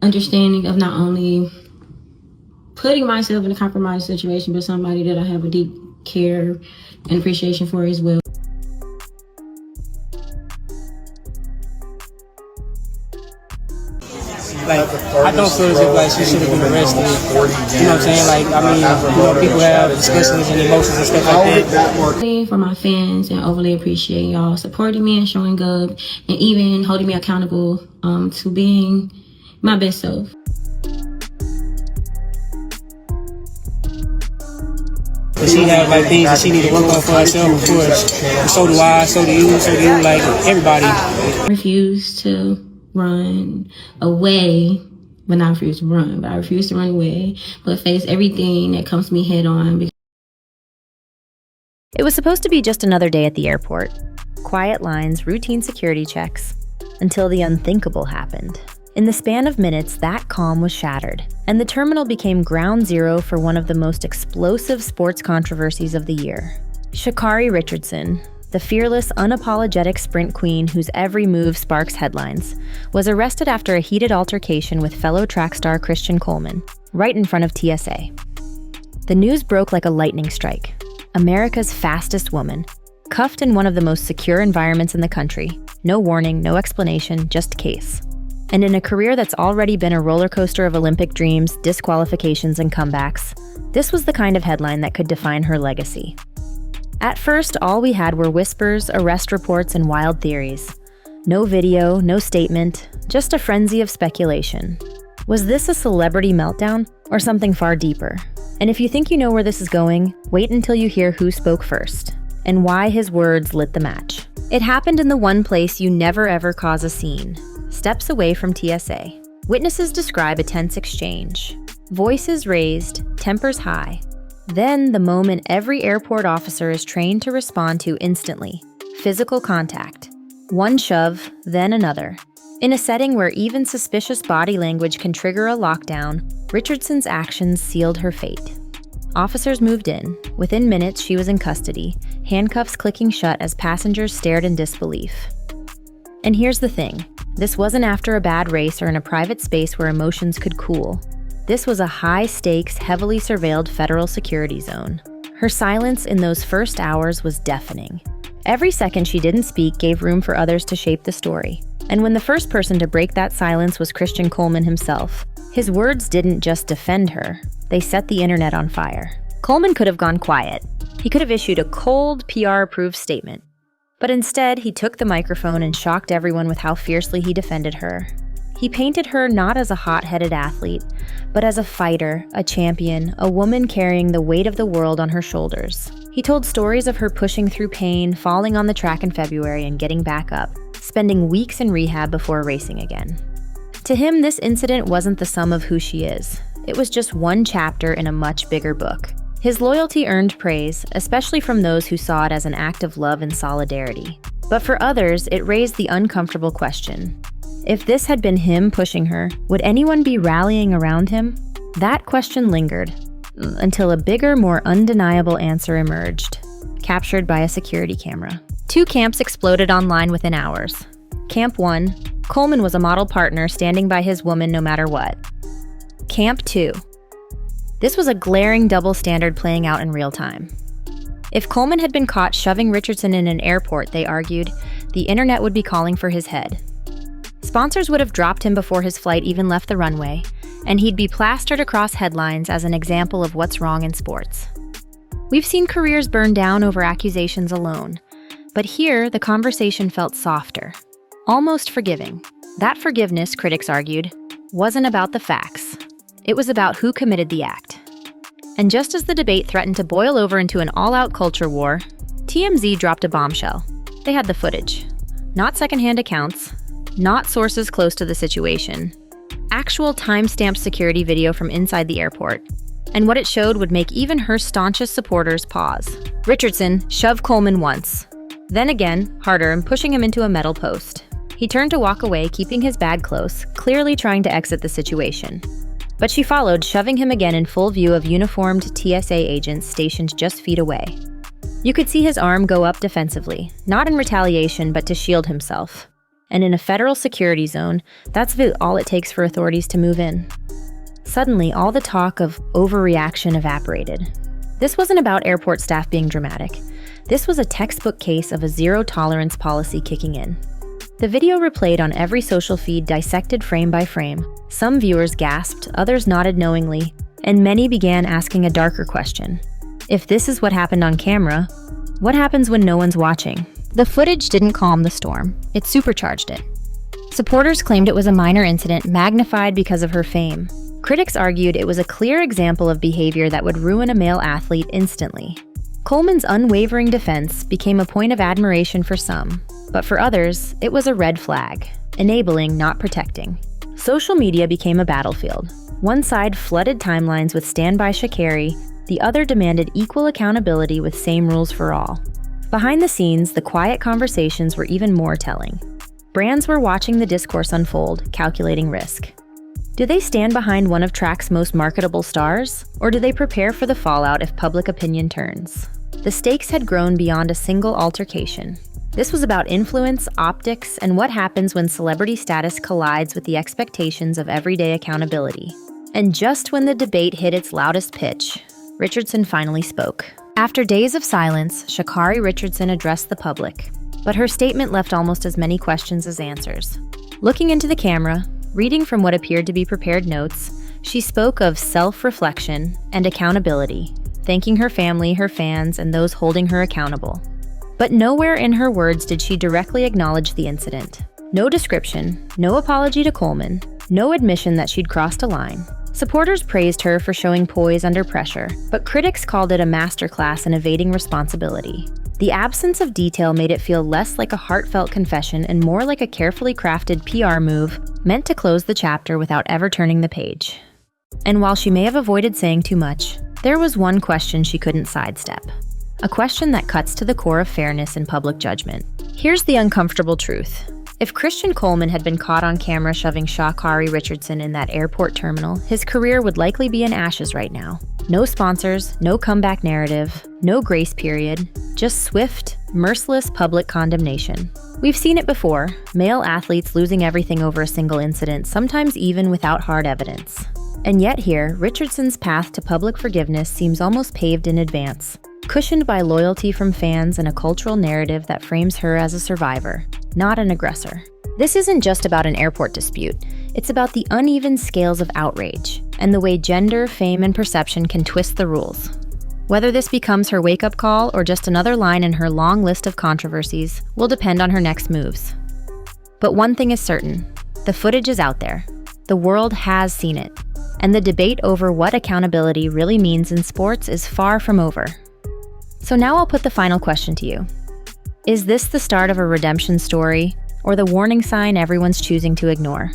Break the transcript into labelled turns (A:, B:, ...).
A: understanding of not only putting myself in a compromised situation, but somebody that I have a deep care and appreciation for as well.
B: Like, I don't feel as if like she should have been arrested. You know what I'm saying? Like, I mean, people have discussions and emotions and stuff like that.
A: For my fans, and overly appreciate y'all supporting me and showing up, and even holding me accountable to being my best self.
B: But she has like things that she need to work on for herself, of course. And so do I, so do you, like everybody.
A: I refuse to run away, but not refuse to run, but I refuse to run away, but face everything that comes to me head on.
C: It was supposed to be just another day at the airport. Quiet lines, routine security checks, until the unthinkable happened. In the span of minutes, that calm was shattered, and the terminal became ground zero for one of the most explosive sports controversies of the year. ShaCarri Richardson, the fearless, unapologetic sprint queen whose every move sparks headlines, was arrested after a heated altercation with fellow track star ChristianColeman, right in front of TSA. The news broke like a lightning strike. America's fastest woman, cuffed in one of the most secure environments in the country. No warning, no explanation, just case. And in a career that's already been a roller coaster of Olympic dreams, disqualifications, and comebacks, this was the kind of headline that could define her legacy. At first, all we had were whispers, arrest reports, and wild theories. No video, no statement, just a frenzy of speculation. Was this a celebrity meltdown or something far deeper? And if you think you know where this is going, wait until you hear who spoke first and why his words lit the match. It happened in the one place you never ever cause a scene, steps away from TSA. Witnesses describe a tense exchange. Voices raised, tempers high. Then the moment every airport officer is trained to respond to instantly, physical contact. One shove, then another. In a setting where even suspicious body language can trigger a lockdown, Richardson's actions sealed her fate. Officers moved in. Within minutes, she was in custody, handcuffs clicking shut as passengers stared in disbelief. And here's the thing. This wasn't after a bad race or in a private space where emotions could cool. This was a high-stakes, heavily surveilled federal security zone. Her silence in those first hours was deafening. Every second she didn't speak gave room for others to shape the story. And when the first person to break that silence was ChristianColeman himself, his words didn't just defend her, they set the internet on fire. Coleman could have gone quiet. He could have issued a cold, PR-approved statement. But instead, he took the microphone and shocked everyone with how fiercely he defended her. He painted her not as a hot-headed athlete, but as a fighter, a champion, a woman carrying the weight of the world on her shoulders. He told stories of her pushing through pain, falling on the track in February and getting back up, spending weeks in rehab before racing again. To him, this incident wasn't the sum of who she is. It was just one chapter in a much bigger book. His loyalty earned praise, especially from those who saw it as an act of love and solidarity. But for others, it raised the uncomfortable question. If this had been him pushing her, would anyone be rallying around him? That question lingered, until a bigger, more undeniable answer emerged, captured by a security camera. Two camps exploded online within hours. Camp 1, Coleman was a model partner standing by his woman no matter what. Camp 2. This was a glaring double standard playing out in real time. If Coleman had been caught shoving Richardson in an airport, they argued, the internet would be calling for his head. Sponsors would have dropped him before his flight even left the runway, and he'd be plastered across headlines as an example of what's wrong in sports. We've seen careers burn down over accusations alone, but here the conversation felt softer, almost forgiving. That forgiveness, critics argued, wasn't about the facts. It was about who committed the act. And just as the debate threatened to boil over into an all-out culture war, TMZ dropped a bombshell. They had the footage. Not secondhand accounts, not sources close to the situation. Actual time-stamped security video from inside the airport. And what it showed would make even her staunchest supporters pause. Richardson shoved Coleman once, then again, harder, and pushing him into a metal post. He turned to walk away, keeping his bag close, clearly trying to exit the situation. But she followed, shoving him again in full view of uniformed TSA agents stationed just feet away. You could see his arm go up defensively, not in retaliation, but to shield himself. And in a federal security zone, that's all it takes for authorities to move in. Suddenly, all the talk of overreaction evaporated. This wasn't about airport staff being dramatic. This was a textbook case of a zero-tolerance policy kicking in. The video replayed on every social feed, dissected frame by frame. Some viewers gasped, others nodded knowingly, and many began asking a darker question. If this is what happened on camera, what happens when no one's watching? The footage didn't calm the storm. It supercharged it. Supporters claimed it was a minor incident magnified because of her fame. Critics argued it was a clear example of behavior that would ruin a male athlete instantly. Coleman's unwavering defense became a point of admiration for some, but for others, it was a red flag, enabling, not protecting. Social media became a battlefield. One side flooded timelines with "Stand by ShaCarri," the other demanded equal accountability with same rules for all. Behind the scenes, the quiet conversations were even more telling. Brands were watching the discourse unfold, calculating risk. Do they stand behind one of Track's most marketable stars? Or do they prepare for the fallout if public opinion turns? The stakes had grown beyond a single altercation. This was about influence, optics, and what happens when celebrity status collides with the expectations of everyday accountability. And just when the debate hit its loudest pitch, Richardson finally spoke. After days of silence, ShaCarriRichardson addressed the public, but her statement left almost as many questions as answers. Looking into the camera, reading from what appeared to be prepared notes, she spoke of self-reflection and accountability, thanking her family, her fans, and those holding her accountable. But nowhere in her words did she directly acknowledge the incident. No description, no apology to Coleman, no admission that she'd crossed a line. Supporters praised her for showing poise under pressure, but critics called it a masterclass in evading responsibility. The absence of detail made it feel less like a heartfelt confession and more like a carefully crafted PR move meant to close the chapter without ever turning the page. And while she may have avoided saying too much, there was one question she couldn't sidestep. A question that cuts to the core of fairness in public judgment. Here's the uncomfortable truth. If ChristianColeman had been caught on camera shoving ShaCarriRichardson in that airport terminal, his career would likely be in ashes right now. No sponsors, no comeback narrative, no grace period, just swift, merciless public condemnation. We've seen it before, male athletes losing everything over a single incident, sometimes even without hard evidence. And yet here, Richardson's path to public forgiveness seems almost paved in advance, cushioned by loyalty from fans and a cultural narrative that frames her as a survivor, not an aggressor. This isn't just about an airport dispute. It's about the uneven scales of outrage and the way gender, fame, and perception can twist the rules. Whether this becomes her wake-up call or just another line in her long list of controversies will depend on her next moves. But one thing is certain, the footage is out there. The world has seen it. And the debate over what accountability really means in sports is far from over. So now I'll put the final question to you. Is this the start of a redemption story, or the warning sign everyone's choosing to ignore?